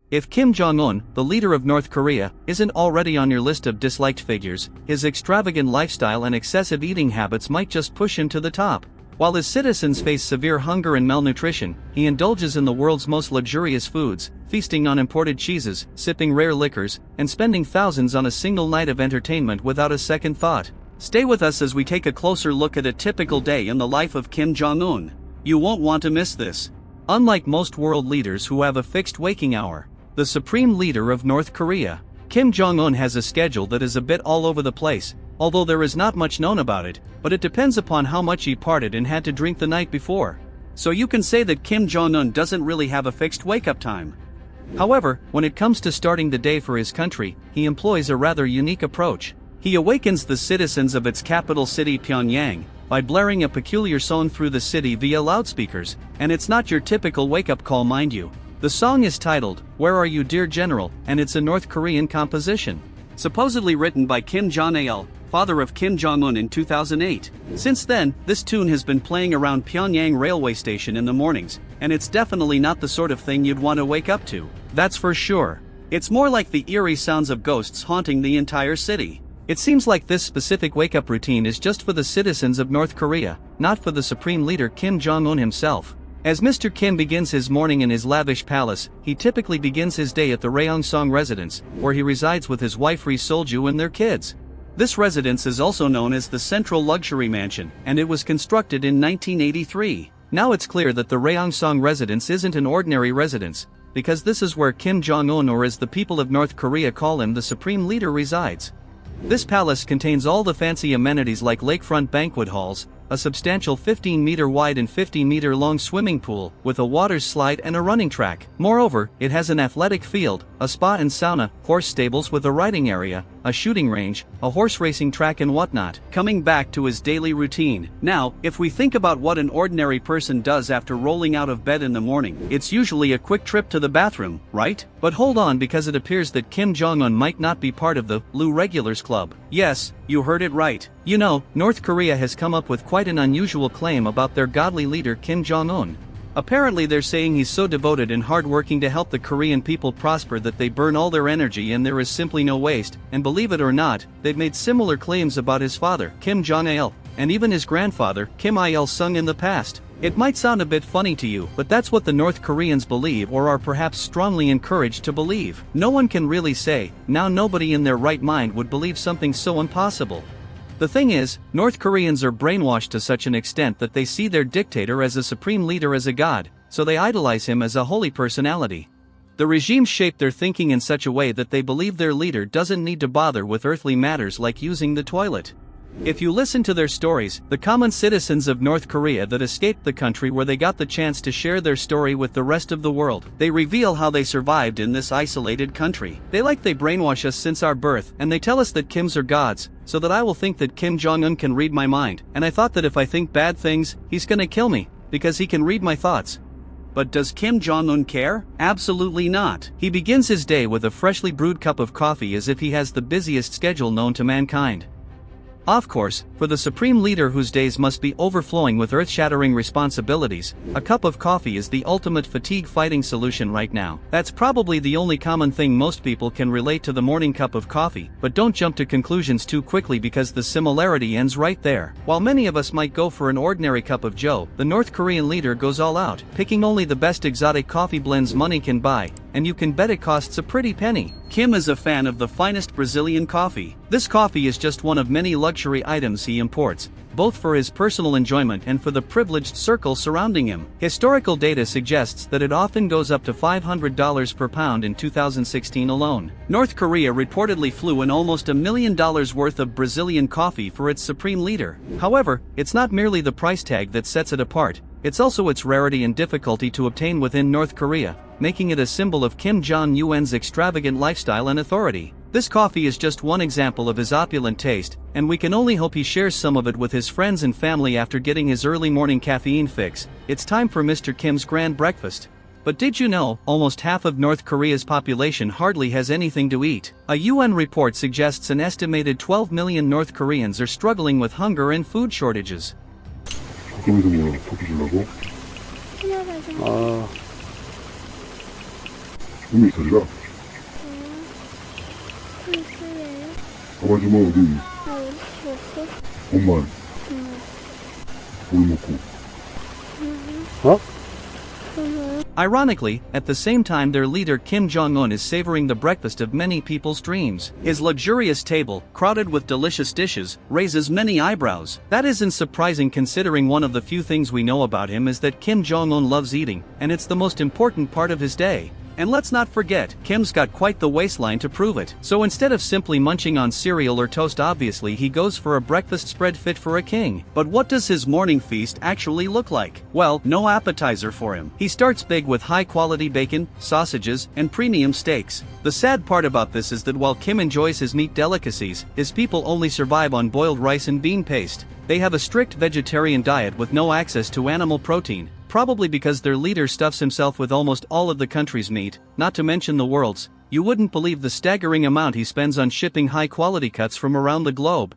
If Kim Jong-un, the leader of North Korea, isn't already on your list of disliked figures, his extravagant lifestyle and excessive eating habits might just push him to the top. While his citizens face severe hunger and malnutrition, he indulges in the world's most luxurious foods, feasting on imported cheeses, sipping rare liquors, and spending thousands on a single night of entertainment without a second thought. Stay with us as we take a closer look at a typical day in the life of Kim Jong-un. You won't want to miss this. Unlike most world leaders who have a fixed waking hour, the supreme leader of North Korea, Kim Jong-un has a schedule that is a bit all over the place, although there is not much known about it, but it depends upon how much he partied and had to drink the night before. So you can say that Kim Jong-un doesn't really have a fixed wake-up time. However, when it comes to starting the day for his country, he employs a rather unique approach. He awakens the citizens of its capital city Pyongyang by blaring a peculiar song through the city via loudspeakers, and it's not your typical wake-up call, mind you. The song is titled, "Where Are You Dear General?" and it's a North Korean composition. Supposedly written by Kim Jong-il, father of Kim Jong-un, in 2008. Since then, this tune has been playing around Pyongyang railway station in the mornings, and it's definitely not the sort of thing you'd want to wake up to. That's for sure. It's more like the eerie sounds of ghosts haunting the entire city. It seems like this specific wake-up routine is just for the citizens of North Korea, not for the supreme leader Kim Jong-un himself. As Mr. Kim begins his morning in his lavish palace, he typically begins his day at the Raeong residence, where he resides with his wife Ri Solju and their kids. This residence is also known as the Central Luxury Mansion, and it was constructed in 1983. Now it's clear that the Raeong residence isn't an ordinary residence, because this is where Kim Jong-un, or as the people of North Korea call him, the supreme leader, resides. This palace contains all the fancy amenities like lakefront banquet halls, a substantial 15-meter wide and 50-meter long swimming pool, with a water slide and a running track. Moreover, it has an athletic field, a spa and sauna, horse stables with a riding area, a shooting range, a horse racing track and whatnot. Coming back to his daily routine. Now, if we think about what an ordinary person does after rolling out of bed in the morning, it's usually a quick trip to the bathroom, right? But hold on, because it appears that Kim Jong-un might not be part of the Blue Regulars Club. Yes, you heard it right. You know, North Korea has come up with quite an unusual claim about their godly leader Kim Jong-un. Apparently they're saying he's so devoted and hardworking to help the Korean people prosper that they burn all their energy and there is simply no waste, and believe it or not, they've made similar claims about his father, Kim Jong-il, and even his grandfather, Kim Il-sung, in the past. It might sound a bit funny to you, but that's what the North Koreans believe, or are perhaps strongly encouraged to believe. No one can really say, now nobody in their right mind would believe something so impossible. The thing is, North Koreans are brainwashed to such an extent that they see their dictator as a supreme leader as a god, so they idolize him as a holy personality. The regime shaped their thinking in such a way that they believe their leader doesn't need to bother with earthly matters like using the toilet. If you listen to their stories, the common citizens of North Korea that escaped the country where they got the chance to share their story with the rest of the world, they reveal how they survived in this isolated country. They brainwash us since our birth, and they tell us that Kims are gods, so that I will think that Kim Jong-un can read my mind, and I thought that if I think bad things, he's gonna kill me, because he can read my thoughts. But does Kim Jong-un care? Absolutely not. He begins his day with a freshly brewed cup of coffee as if he has the busiest schedule known to mankind. Of course, for the supreme leader whose days must be overflowing with earth-shattering responsibilities, a cup of coffee is the ultimate fatigue-fighting solution right now. That's probably the only common thing most people can relate to the morning cup of coffee, but don't jump to conclusions too quickly because the similarity ends right there. While many of us might go for an ordinary cup of joe, the North Korean leader goes all out, picking only the best exotic coffee blends money can buy, and you can bet it costs a pretty penny. Kim is a fan of the finest Brazilian coffee. This coffee is just one of many luxury items he imports, both for his personal enjoyment and for the privileged circle surrounding him. Historical data suggests that it often goes up to $500 per pound in 2016 alone. North Korea reportedly flew in almost $1 million worth of Brazilian coffee for its supreme leader. However, it's not merely the price tag that sets it apart, it's also its rarity and difficulty to obtain within North Korea, making it a symbol of Kim Jong-un's extravagant lifestyle and authority. This coffee is just one example of his opulent taste, and we can only hope he shares some of it with his friends and family after getting his early morning caffeine fix. It's time for Mr. Kim's grand breakfast. But did you know, almost half of North Korea's population hardly has anything to eat? A UN report suggests an estimated 12 million North Koreans are struggling with hunger and food shortages. 海가지라. 가만히 좀 와, 어디? 엄마. 뭘 먹고? 어? Ironically, at the same time their leader Kim Jong-un is savoring the breakfast of many people's dreams. His luxurious table, crowded with delicious dishes, raises many eyebrows. That isn't surprising considering one of the few things we know about him is that Kim Jong-un loves eating, and it's the most important part of his day. And let's not forget, Kim's got quite the waistline to prove it. So instead of simply munching on cereal or toast, obviously he goes for a breakfast spread fit for a king. But what does his morning feast actually look like? Well, no appetizer for him. He starts big with high-quality bacon, sausages, and premium steaks. The sad part about this is that while Kim enjoys his meat delicacies, his people only survive on boiled rice and bean paste. They have a strict vegetarian diet with no access to animal protein. Probably because their leader stuffs himself with almost all of the country's meat, not to mention the world's. You wouldn't believe the staggering amount he spends on shipping high-quality cuts from around the globe.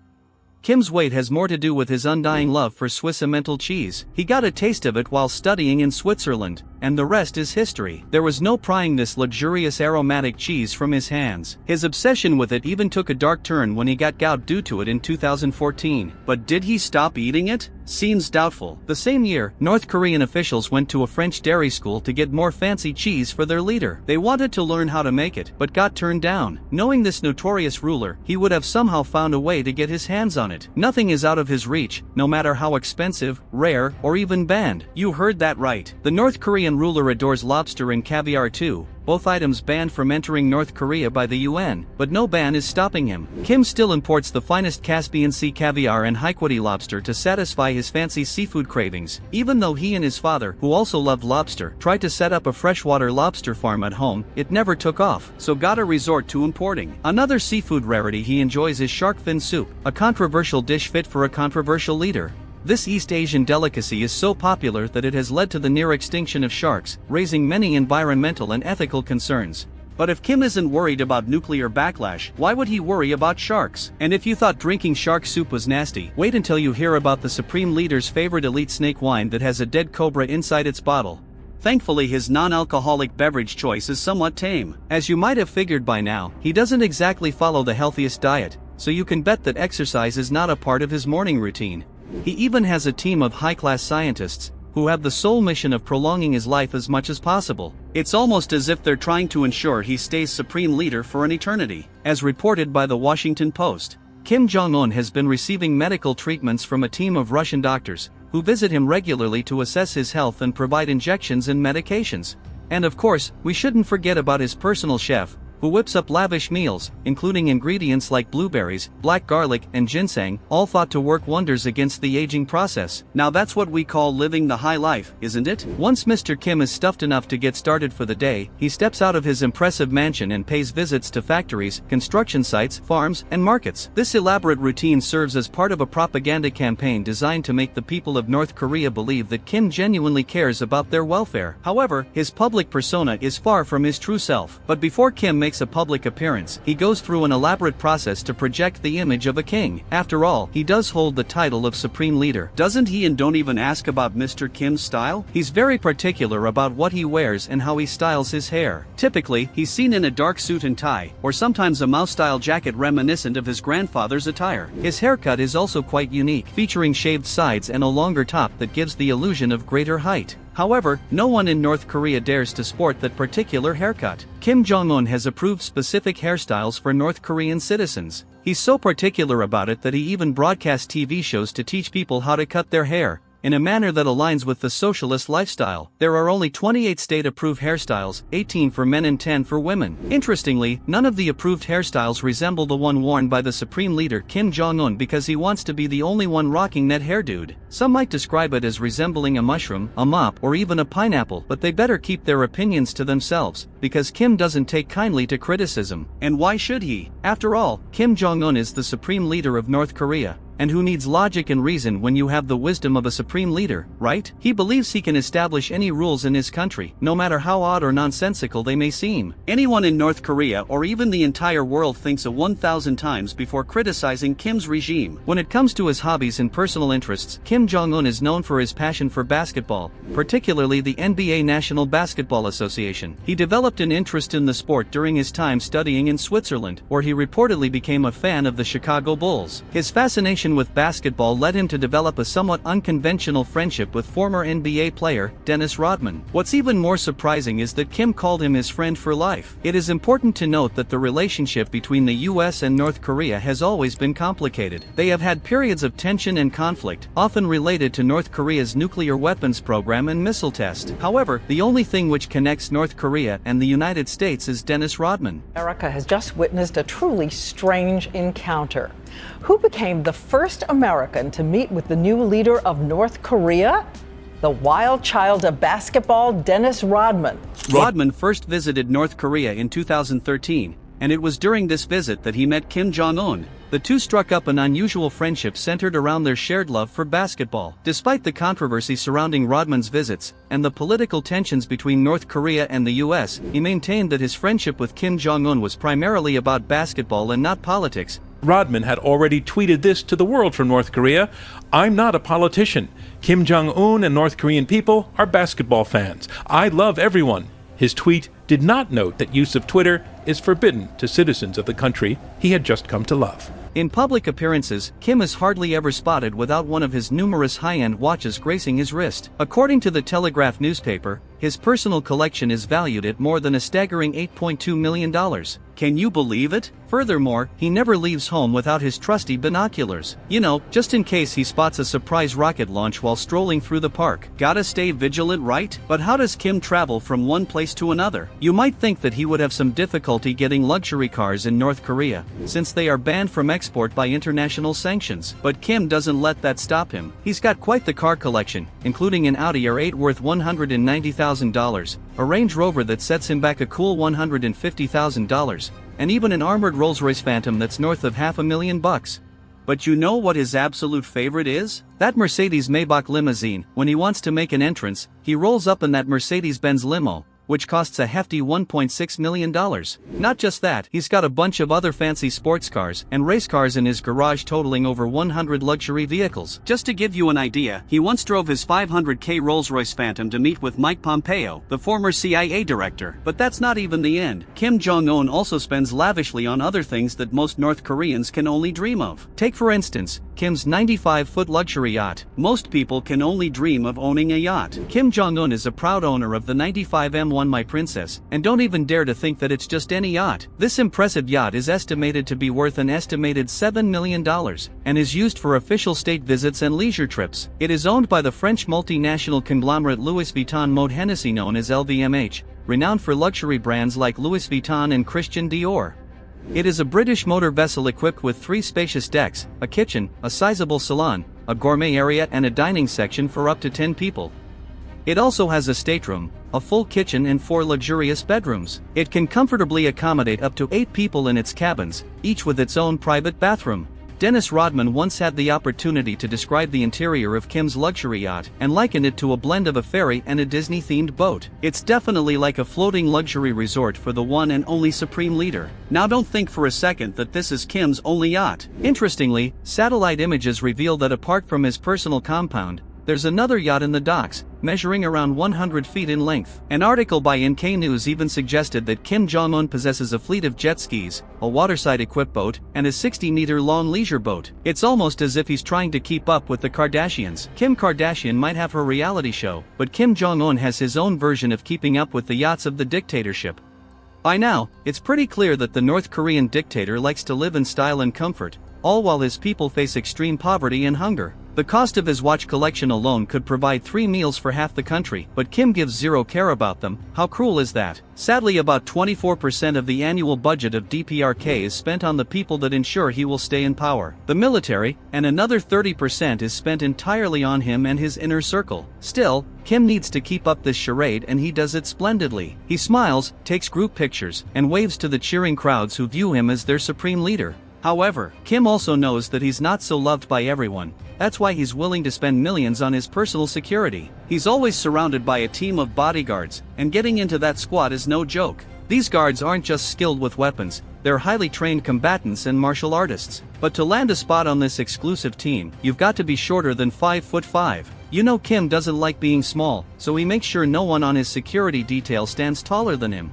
Kim's weight has more to do with his undying love for Swiss Emmental cheese. He got a taste of it while studying in Switzerland, and the rest is history. There was no prying this luxurious aromatic cheese from his hands. His obsession with it even took a dark turn when he got gout due to it in 2014. But did he stop eating it? Seems doubtful. The same year, North Korean officials went to a French dairy school to get more fancy cheese for their leader. They wanted to learn how to make it, but got turned down. Knowing this notorious ruler, he would have somehow found a way to get his hands on it. Nothing is out of his reach, no matter how expensive, rare, or even banned. You heard that right. The North Korean ruler adores lobster and caviar too, both items banned from entering North Korea by the UN, but no ban is stopping him. Kim still imports the finest Caspian Sea caviar and high-quality lobster to satisfy his fancy seafood cravings, even though he and his father, who also loved lobster, tried to set up a freshwater lobster farm at home. It never took off, so gotta resort to importing. Another seafood rarity he enjoys is shark fin soup, a controversial dish fit for a controversial leader. This East Asian delicacy is so popular that it has led to the near extinction of sharks, raising many environmental and ethical concerns. But if Kim isn't worried about nuclear backlash, why would he worry about sharks? And if you thought drinking shark soup was nasty, wait until you hear about the Supreme Leader's favorite elite snake wine that has a dead cobra inside its bottle. Thankfully his non-alcoholic beverage choice is somewhat tame. As you might have figured by now, he doesn't exactly follow the healthiest diet, so you can bet that exercise is not a part of his morning routine. He even has a team of high-class scientists, who have the sole mission of prolonging his life as much as possible. It's almost as if they're trying to ensure he stays supreme leader for an eternity. As reported by the Washington Post, Kim Jong-un has been receiving medical treatments from a team of Russian doctors, who visit him regularly to assess his health and provide injections and medications. And of course, we shouldn't forget about his personal chef, who whips up lavish meals, including ingredients like blueberries, black garlic, and ginseng, all thought to work wonders against the aging process. Now that's what we call living the high life, isn't it? Once Mr. Kim is stuffed enough to get started for the day, he steps out of his impressive mansion and pays visits to factories, construction sites, farms, and markets. This elaborate routine serves as part of a propaganda campaign designed to make the people of North Korea believe that Kim genuinely cares about their welfare. However, his public persona is far from his true self. But before Kim makes a public appearance, he goes through an elaborate process to project the image of a king. After all, he does hold the title of Supreme Leader. Doesn't he? And don't even ask about Mr. Kim's style? He's very particular about what he wears and how he styles his hair. Typically, he's seen in a dark suit and tie, or sometimes a mouse-style jacket reminiscent of his grandfather's attire. His haircut is also quite unique, featuring shaved sides and a longer top that gives the illusion of greater height. However, no one in North Korea dares to sport that particular haircut. Kim Jong-un has approved specific hairstyles for North Korean citizens. He's so particular about it that he even broadcasts TV shows to teach people how to cut their hair, in a manner that aligns with the socialist lifestyle. There are only 28 state-approved hairstyles, 18 for men and 10 for women. Interestingly, none of the approved hairstyles resemble the one worn by the Supreme Leader Kim Jong-un because he wants to be the only one rocking that hairdo. Some might describe it as resembling a mushroom, a mop, or even a pineapple, but they better keep their opinions to themselves, because Kim doesn't take kindly to criticism. And why should he? After all, Kim Jong-un is the Supreme Leader of North Korea, And who needs logic and reason when you have the wisdom of a supreme leader, right? He believes he can establish any rules in his country, no matter how odd or nonsensical they may seem. Anyone in North Korea or even the entire world thinks a 1,000 times before criticizing Kim's regime. When it comes to his hobbies and personal interests, Kim Jong-un is known for his passion for basketball, particularly the NBA National Basketball Association. He developed an interest in the sport during his time studying in Switzerland, where he reportedly became a fan of the Chicago Bulls. His fascination with basketball led him to develop a somewhat unconventional friendship with former NBA player Dennis Rodman. What's even more surprising is that Kim called him his friend for life. It is important to note that the relationship between the US and North Korea has always been complicated. They have had periods of tension and conflict, often related to North Korea's nuclear weapons program and missile test. However, the only thing which connects North Korea and the United States is Dennis Rodman. America has just witnessed a truly strange encounter. Who became the first American to meet with the new leader of North Korea? The wild child of basketball, Dennis Rodman. Rodman first visited North Korea in 2013, and it was during this visit that he met Kim Jong-un. The two struck up an unusual friendship centered around their shared love for basketball. Despite the controversy surrounding Rodman's visits and the political tensions between North Korea and the US, he maintained that his friendship with Kim Jong-un was primarily about basketball and not politics. Rodman had already tweeted this to the world from North Korea: "I'm not a politician. Kim Jong-un and North Korean people are basketball fans. I love everyone." His tweet did not note that use of Twitter is forbidden to citizens of the country he had just come to love. In public appearances, Kim is hardly ever spotted without one of his numerous high-end watches gracing his wrist. According to the Telegraph newspaper, his personal collection is valued at more than a staggering $8.2 million. Can you believe it? Furthermore, he never leaves home without his trusty binoculars. You know, just in case he spots a surprise rocket launch while strolling through the park. Gotta stay vigilant, right? But how does Kim travel from one place to another? You might think that he would have some difficulty getting luxury cars in North Korea, since they are banned from export by international sanctions. But Kim doesn't let that stop him. He's got quite the car collection, including an Audi R8 worth $190,000, a Range Rover that sets him back a cool $150,000, and even an armored Rolls-Royce Phantom that's north of $500,000. But you know what his absolute favorite is? That Mercedes-Maybach limousine. When he wants to make an entrance, he rolls up in that Mercedes-Benz limo, which costs a hefty $1.6 million. Not just that, he's got a bunch of other fancy sports cars and race cars in his garage totaling over 100 luxury vehicles. Just to give you an idea, he once drove his $500K Rolls-Royce Phantom to meet with Mike Pompeo, the former CIA director. But that's not even the end. Kim Jong-un also spends lavishly on other things that most North Koreans can only dream of. Take for instance, Kim's 95-foot luxury yacht. Most people can only dream of owning a yacht. Kim Jong-un is a proud owner of the 95 M1 My Princess, and don't even dare to think that it's just any yacht. This impressive yacht is estimated to be worth an estimated $7 million, and is used for official state visits and leisure trips. It is owned by the French multinational conglomerate Louis Vuitton Mode Hennessy, known as LVMH, renowned for luxury brands like Louis Vuitton and Christian Dior. It is a British motor vessel equipped with 3 spacious decks, a kitchen, a sizable salon, a gourmet area and a dining section for up to 10 people. It also has a stateroom, a full kitchen and 4 luxurious bedrooms. It can comfortably accommodate up to 8 people in its cabins, each with its own private bathroom. Dennis Rodman once had the opportunity to describe the interior of Kim's luxury yacht and likened it to a blend of a ferry and a Disney-themed boat. It's definitely like a floating luxury resort for the one and only supreme leader. Now don't think for a second that this is Kim's only yacht. Interestingly, satellite images reveal that apart from his personal compound, there's another yacht in the docks, measuring around 100 feet in length. An article by NK News even suggested that Kim Jong-un possesses a fleet of jet skis, a waterside-equipped boat, and a 60-meter-long leisure boat. It's almost as if he's trying to keep up with the Kardashians. Kim Kardashian might have her reality show, but Kim Jong-un has his own version of keeping up with the yachts of the dictatorship. By now, it's pretty clear that the North Korean dictator likes to live in style and comfort, all while his people face extreme poverty and hunger. The cost of his watch collection alone could provide 3 meals for half the country, but Kim gives zero care about them. How cruel is that? Sadly, about 24% of the annual budget of DPRK is spent on the people that ensure he will stay in power, the military, and another 30% is spent entirely on him and his inner circle. Still, Kim needs to keep up this charade, and he does it splendidly. He smiles, takes group pictures, and waves to the cheering crowds who view him as their supreme leader. However, Kim also knows that he's not so loved by everyone. That's why he's willing to spend millions on his personal security. He's always surrounded by a team of bodyguards, and getting into that squad is no joke. These guards aren't just skilled with weapons, they're highly trained combatants and martial artists. But to land a spot on this exclusive team, you've got to be shorter than 5'5". You know Kim doesn't like being small, so he makes sure no one on his security detail stands taller than him.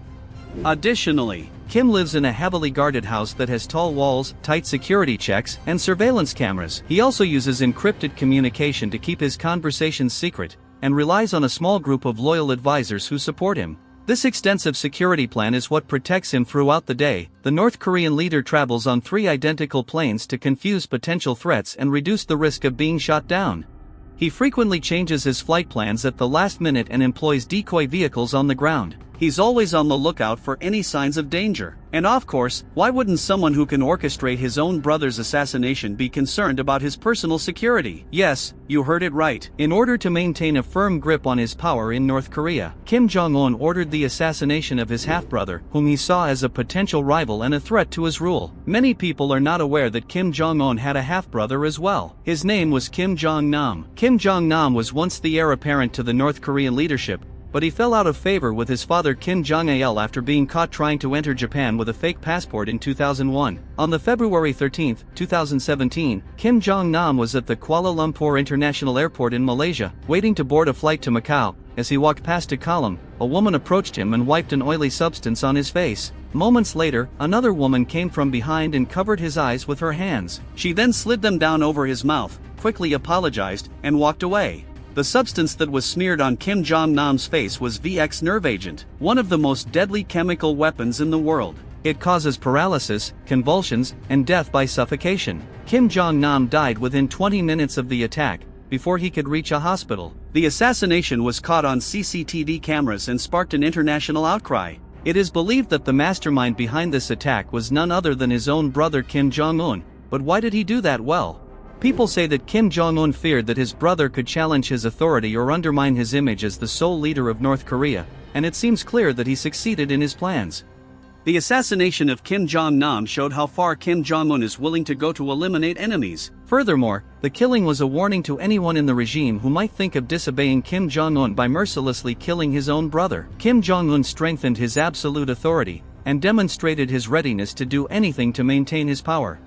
Additionally, Kim lives in a heavily guarded house that has tall walls, tight security checks, and surveillance cameras. He also uses encrypted communication to keep his conversations secret, and relies on a small group of loyal advisors who support him. This extensive security plan is what protects him throughout the day. The North Korean leader travels on 3 identical planes to confuse potential threats and reduce the risk of being shot down. He frequently changes his flight plans at the last minute and employs decoy vehicles on the ground. He's always on the lookout for any signs of danger. And of course, why wouldn't someone who can orchestrate his own brother's assassination be concerned about his personal security? Yes, you heard it right. In order to maintain a firm grip on his power in North Korea, Kim Jong-un ordered the assassination of his half-brother, whom he saw as a potential rival and a threat to his rule. Many people are not aware that Kim Jong-un had a half-brother as well. His name was Kim Jong-nam. Kim Jong-nam was once the heir apparent to the North Korean leadership, but he fell out of favor with his father Kim Jong-il after being caught trying to enter Japan with a fake passport in 2001. On the February 13, 2017, Kim Jong-nam was at the Kuala Lumpur International Airport in Malaysia, waiting to board a flight to Macau. As he walked past a column, a woman approached him and wiped an oily substance on his face. Moments later, another woman came from behind and covered his eyes with her hands. She then slid them down over his mouth, quickly apologized, and walked away. The substance that was smeared on Kim Jong-nam's face was VX nerve agent, one of the most deadly chemical weapons in the world. It causes paralysis, convulsions, and death by suffocation. Kim Jong-nam died within 20 minutes of the attack, before he could reach a hospital. The assassination was caught on CCTV cameras and sparked an international outcry. It is believed that the mastermind behind this attack was none other than his own brother Kim Jong-un. But why did he do that? Well, people say that Kim Jong-un feared that his brother could challenge his authority or undermine his image as the sole leader of North Korea, and it seems clear that he succeeded in his plans. The assassination of Kim Jong-nam showed how far Kim Jong-un is willing to go to eliminate enemies. Furthermore, the killing was a warning to anyone in the regime who might think of disobeying Kim Jong-un by mercilessly killing his own brother. Kim Jong-un strengthened his absolute authority, and demonstrated his readiness to do anything to maintain his power.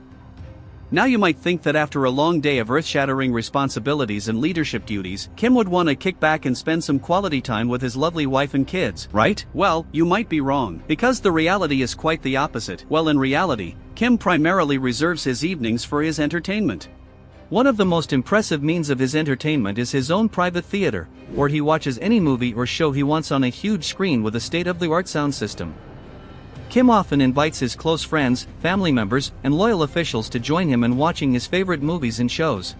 Now you might think that after a long day of earth-shattering responsibilities and leadership duties, Kim would want to kick back and spend some quality time with his lovely wife and kids, right? Well, you might be wrong, because the reality is quite the opposite. Well, in reality, Kim primarily reserves his evenings for his entertainment. One of the most impressive means of his entertainment is his own private theater, where he watches any movie or show he wants on a huge screen with a state-of-the-art sound system. Kim often invites his close friends, family members, and loyal officials to join him in watching his favorite movies and shows.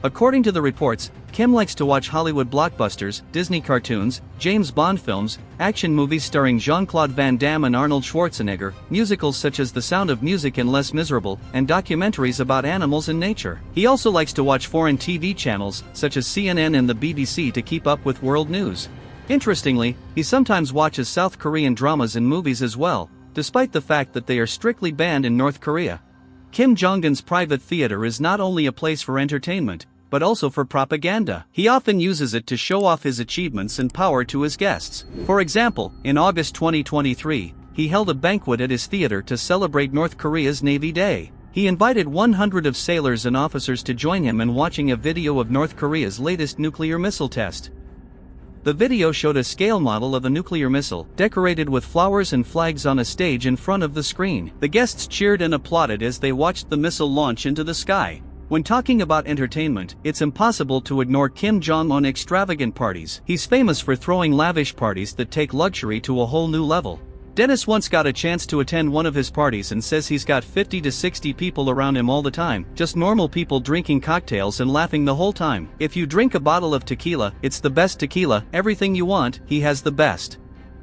According to the reports, Kim likes to watch Hollywood blockbusters, Disney cartoons, James Bond films, action movies starring Jean-Claude Van Damme and Arnold Schwarzenegger, musicals such as The Sound of Music and Les Miserables, and documentaries about animals and nature. He also likes to watch foreign TV channels, such as CNN and the BBC, to keep up with world news. Interestingly, he sometimes watches South Korean dramas and movies as well, despite the fact that they are strictly banned in North Korea. Kim Jong-un's private theater is not only a place for entertainment, but also for propaganda. He often uses it to show off his achievements and power to his guests. For example, in August 2023, he held a banquet at his theater to celebrate North Korea's Navy Day. He invited 100 of sailors and officers to join him in watching a video of North Korea's latest nuclear missile test. The video showed a scale model of a nuclear missile, decorated with flowers and flags on a stage in front of the screen. The guests cheered and applauded as they watched the missile launch into the sky. When talking about entertainment, it's impossible to ignore Kim Jong-un's extravagant parties. He's famous for throwing lavish parties that take luxury to a whole new level. Dennis once got a chance to attend one of his parties and says he's got 50 to 60 people around him all the time, just normal people drinking cocktails and laughing the whole time. If you drink a bottle of tequila, it's the best tequila, everything you want, he has the best.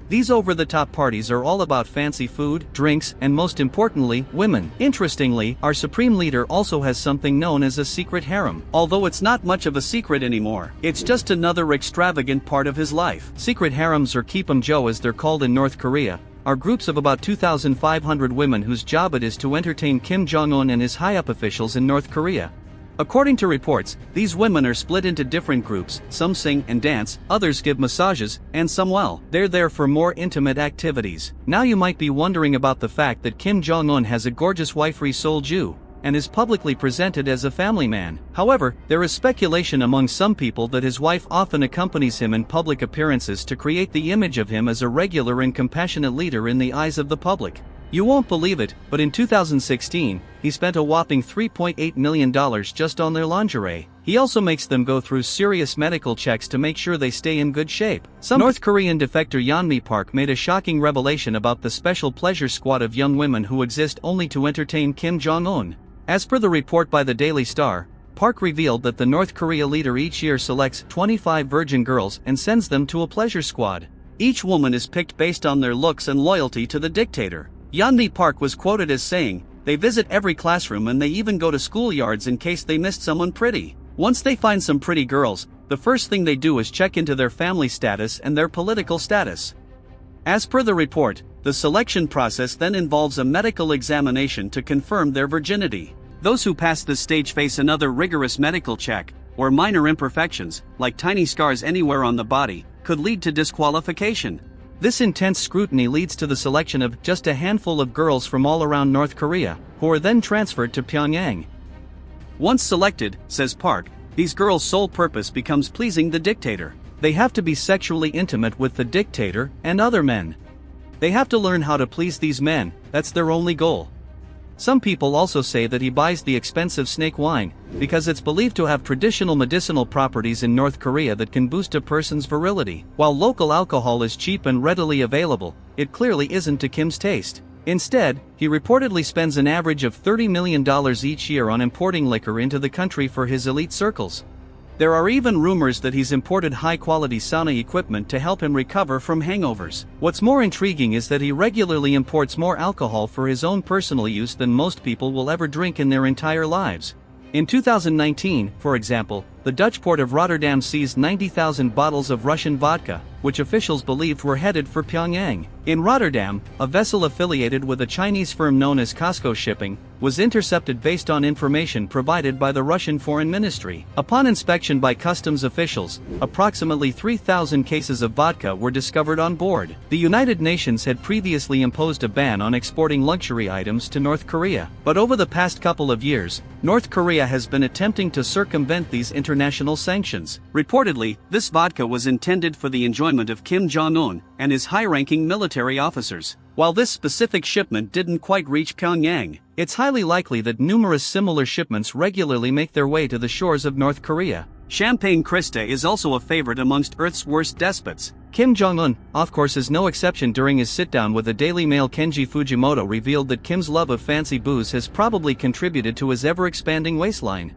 These over-the-top parties are all about fancy food, drinks, and most importantly, women. Interestingly, our supreme leader also has something known as a secret harem. Although it's not much of a secret anymore, it's just another extravagant part of his life. Secret harems, or Keep'em Joe as they're called in North Korea, are groups of about 2,500 women whose job it is to entertain Kim Jong-un and his high-up officials in North Korea. According to reports, these women are split into different groups, some sing and dance, others give massages, and some, well, they're there for more intimate activities. Now you might be wondering about the fact that Kim Jong-un has a gorgeous wife Ri Sol-ju, and is publicly presented as a family man. However, there is speculation among some people that his wife often accompanies him in public appearances to create the image of him as a regular and compassionate leader in the eyes of the public. You won't believe it, but in 2016, he spent a whopping $3.8 million just on their lingerie. He also makes them go through serious medical checks to make sure they stay in good shape. Some North Korean defector Yeonmi Park made a shocking revelation about the special pleasure squad of young women who exist only to entertain Kim Jong-un. As per the report by the Daily Star, Park revealed that the North Korea leader each year selects 25 virgin girls and sends them to a pleasure squad. Each woman is picked based on their looks and loyalty to the dictator. Yeonmi Park was quoted as saying, "They visit every classroom and they even go to schoolyards in case they missed someone pretty. Once they find some pretty girls, the first thing they do is check into their family status and their political status." As per the report, the selection process then involves a medical examination to confirm their virginity. Those who pass this stage face another rigorous medical check, or minor imperfections, like tiny scars anywhere on the body, could lead to disqualification. This intense scrutiny leads to the selection of just a handful of girls from all around North Korea, who are then transferred to Pyongyang. Once selected, says Park, these girls' sole purpose becomes pleasing the dictator. They have to be sexually intimate with the dictator and other men. They have to learn how to please these men, that's their only goal. Some people also say that he buys the expensive snake wine, because it's believed to have traditional medicinal properties in North Korea that can boost a person's virility. While local alcohol is cheap and readily available, it clearly isn't to Kim's taste. Instead, he reportedly spends an average of $30 million each year on importing liquor into the country for his elite circles. There are even rumors that he's imported high-quality sauna equipment to help him recover from hangovers. What's more intriguing is that he regularly imports more alcohol for his own personal use than most people will ever drink in their entire lives. In 2019, for example, the Dutch port of Rotterdam seized 90,000 bottles of Russian vodka, which officials believed were headed for Pyongyang. In Rotterdam, a vessel affiliated with a Chinese firm known as COSCO Shipping was intercepted based on information provided by the Russian Foreign Ministry. Upon inspection by customs officials, approximately 3,000 cases of vodka were discovered on board. The United Nations had previously imposed a ban on exporting luxury items to North Korea, but over the past couple of years, North Korea has been attempting to circumvent these international sanctions. Reportedly, this vodka was intended for the enjoyment of Kim Jong-un and his high-ranking military officers. While this specific shipment didn't quite reach Pyongyang, it's highly likely that numerous similar shipments regularly make their way to the shores of North Korea. Champagne Krista is also a favorite amongst Earth's worst despots. Kim Jong-un, of course, is no exception. During his sit-down with the Daily Mail, Kenji Fujimoto revealed that Kim's love of fancy booze has probably contributed to his ever-expanding waistline.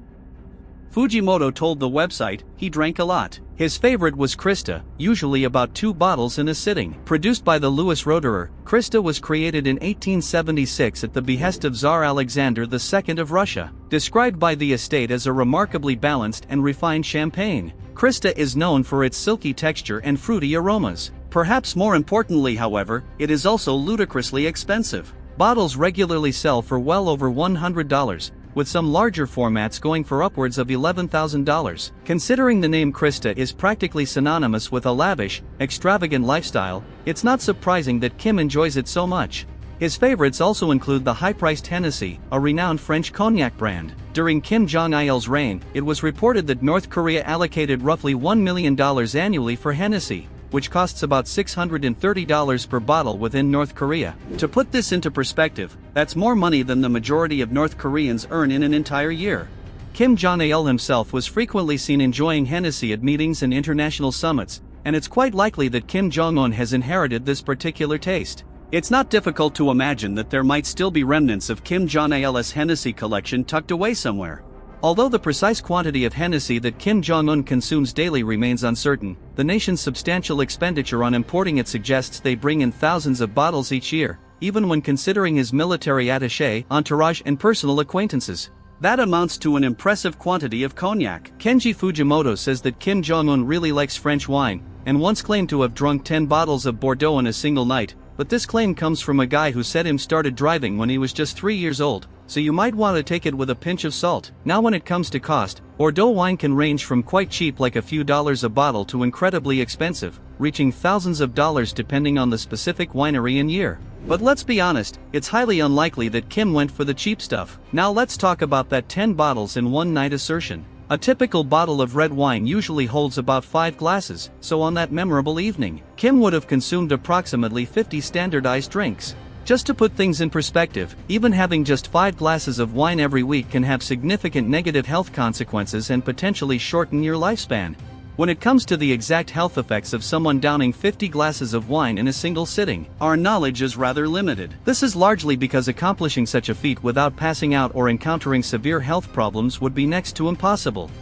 Fujimoto told the website he drank a lot. His favorite was Krista, usually about 2 bottles in a sitting. Produced by the Louis Roederer, Krista was created in 1876 at the behest of Tsar Alexander II of Russia. Described by the estate as a remarkably balanced and refined champagne, Krista is known for its silky texture and fruity aromas. Perhaps more importantly, however, it is also ludicrously expensive. Bottles regularly sell for well over $100. With some larger formats going for upwards of $11,000. Considering the name Krista is practically synonymous with a lavish, extravagant lifestyle, it's not surprising that Kim enjoys it so much. His favorites also include the high-priced Hennessy, a renowned French cognac brand. During Kim Jong-il's reign, it was reported that North Korea allocated roughly $1 million annually for Hennessy, which costs about $630 per bottle within North Korea. To put this into perspective, that's more money than the majority of North Koreans earn in an entire year. Kim Jong-il himself was frequently seen enjoying Hennessy at meetings and international summits, and it's quite likely that Kim Jong-un has inherited this particular taste. It's not difficult to imagine that there might still be remnants of Kim Jong-il's Hennessy collection tucked away somewhere. Although the precise quantity of Hennessy that Kim Jong-un consumes daily remains uncertain, the nation's substantial expenditure on importing it suggests they bring in thousands of bottles each year, even when considering his military attaché, entourage and personal acquaintances. That amounts to an impressive quantity of cognac. Kenji Fujimoto says that Kim Jong-un really likes French wine, and once claimed to have drunk 10 bottles of Bordeaux in a single night, but this claim comes from a guy who said him started driving when he was just 3 years old, so you might want to take it with a pinch of salt. Now when it comes to cost, Bordeaux wine can range from quite cheap like a few dollars a bottle to incredibly expensive, reaching thousands of dollars depending on the specific winery and year. But let's be honest, it's highly unlikely that Kim went for the cheap stuff. Now let's talk about that 10 bottles in one night assertion. A typical bottle of red wine usually holds about 5 glasses, so on that memorable evening, Kim would have consumed approximately 50 standardized drinks. Just to put things in perspective, even having just 5 glasses of wine every week can have significant negative health consequences and potentially shorten your lifespan. When it comes to the exact health effects of someone downing 50 glasses of wine in a single sitting, our knowledge is rather limited. This is largely because accomplishing such a feat without passing out or encountering severe health problems would be next to impossible.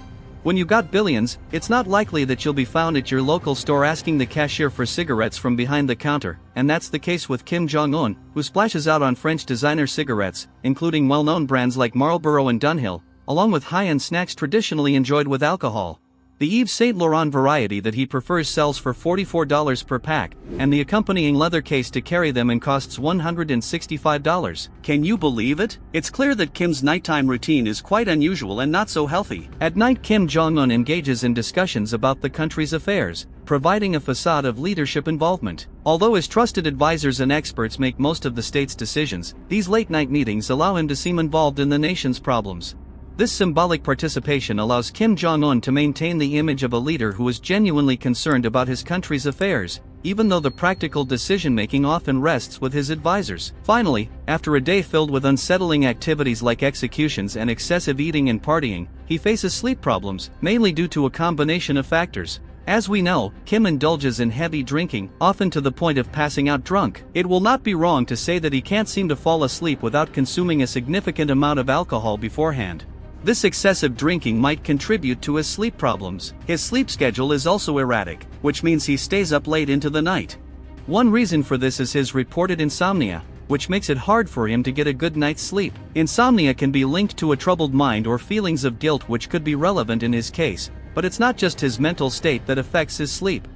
When you got billions, it's not likely that you'll be found at your local store asking the cashier for cigarettes from behind the counter, and that's the case with Kim Jong-un, who splashes out on French designer cigarettes, including well-known brands like Marlboro and Dunhill, along with high-end snacks traditionally enjoyed with alcohol. The Yves Saint Laurent variety that he prefers sells for $44 per pack, and the accompanying leather case to carry them in costs $165. Can you believe it? It's clear that Kim's nighttime routine is quite unusual and not so healthy. At night, Kim Jong-un engages in discussions about the country's affairs, providing a facade of leadership involvement. Although his trusted advisors and experts make most of the state's decisions, these late-night meetings allow him to seem involved in the nation's problems. This symbolic participation allows Kim Jong-un to maintain the image of a leader who is genuinely concerned about his country's affairs, even though the practical decision-making often rests with his advisors. Finally, after a day filled with unsettling activities like executions and excessive eating and partying, he faces sleep problems, mainly due to a combination of factors. As we know, Kim indulges in heavy drinking, often to the point of passing out drunk. It will not be wrong to say that he can't seem to fall asleep without consuming a significant amount of alcohol beforehand. This excessive drinking might contribute to his sleep problems. His sleep schedule is also erratic, which means he stays up late into the night. One reason for this is his reported insomnia, which makes it hard for him to get a good night's sleep. Insomnia can be linked to a troubled mind or feelings of guilt, which could be relevant in his case, but it's not just his mental state that affects his sleep.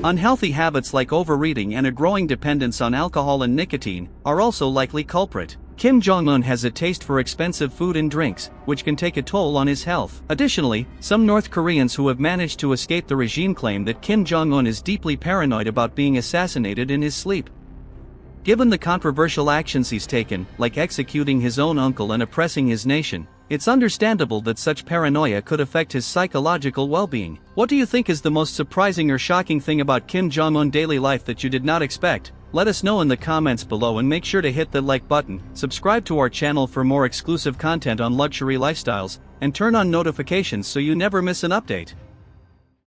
Unhealthy habits like overeating and a growing dependence on alcohol and nicotine are also likely culprit. Kim Jong-un has a taste for expensive food and drinks, which can take a toll on his health. Additionally, some North Koreans who have managed to escape the regime claim that Kim Jong-un is deeply paranoid about being assassinated in his sleep. Given the controversial actions he's taken, like executing his own uncle and oppressing his nation, it's understandable that such paranoia could affect his psychological well-being. What do you think is the most surprising or shocking thing about Kim Jong-un's daily life that you did not expect? Let us know in the comments below, and make sure to hit the like button, subscribe to our channel for more exclusive content on luxury lifestyles, and turn on notifications so you never miss an update.